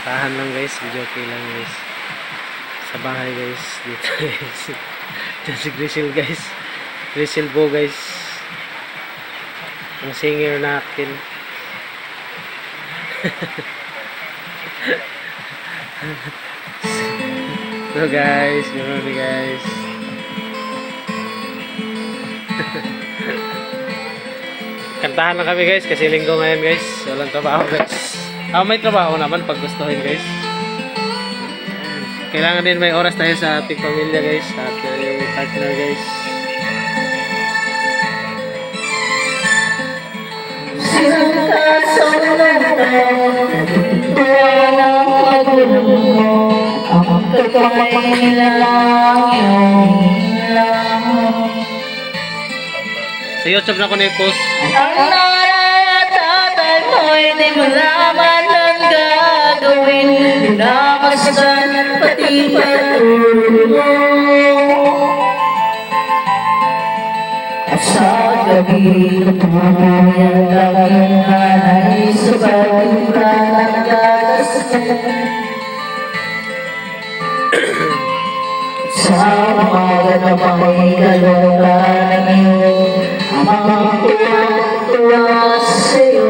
Kantahan lang guys, video okay lang guys. Sa bahay guys, dito guys. Diyan si Grisil guys. Grisil Bo guys. Ang singer natin. So guys, gano'n guys. Kantahan lang kami guys kasi linggo ngayon guys. Walang trabaho guys. May trabaho naman pag gustuhin guys. Kailangan din may oras tayo sa ating pamilya guys, sa ating partner guys. Sa YouTube na ko na-post. Mo'y di malaman ang gagawin, namasdan pati patulo. At sa gabi, tumuyan lang yung nanay sa balimbra ng gatas mo. Sa umaga na may galungan ang mga tuwa sa'yo.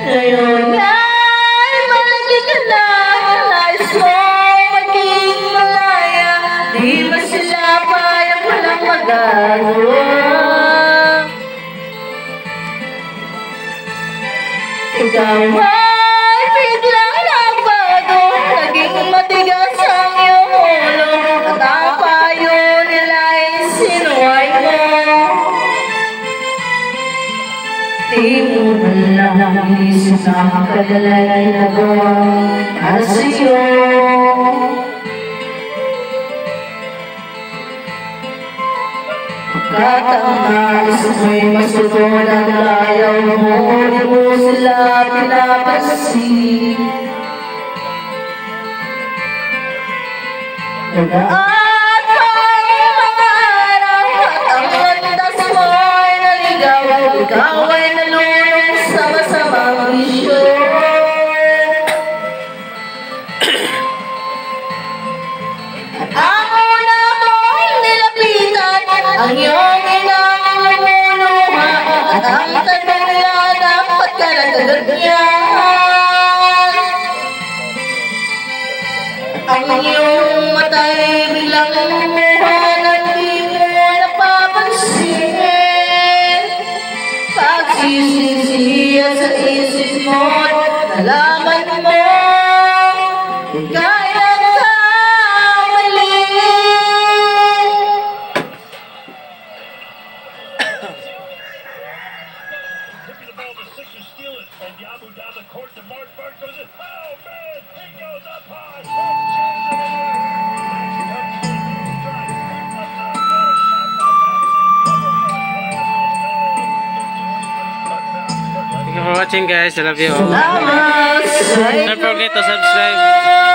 Ngayon ay malaki ka na, nais mo maging malaya, di ba sila parang walang magagawa? Ikaw ay biglang nagbago, naging matigas ang iyong ulo, at ang payo nila ay sinuway mo. Di mo man lang isip na kagalay na gawa para sa'yo. Pagkatangis mo'y masunod ang layaw mo, di mo sila pinapansin. At ang mga araw at ang landas mo'y naligaw, ikaw ay nalulong sa masamang bisyo. Ang una mong nilapitan, ang iyong inang lumuluha, at ang tanong nila dapat ka nagaganyan. Ang iyong mata'y biglang lumuha nang di mo napapansin. Pagsisisiya sa isip mo, nalaman mo kaya kamali. Tipping the ball to Sixers, steal it, and Yabu down the court to Mark Burke goes it. Oh man, he goes up high. Thank you for watching guys. I love you all. Salamat. Don't forget to subscribe.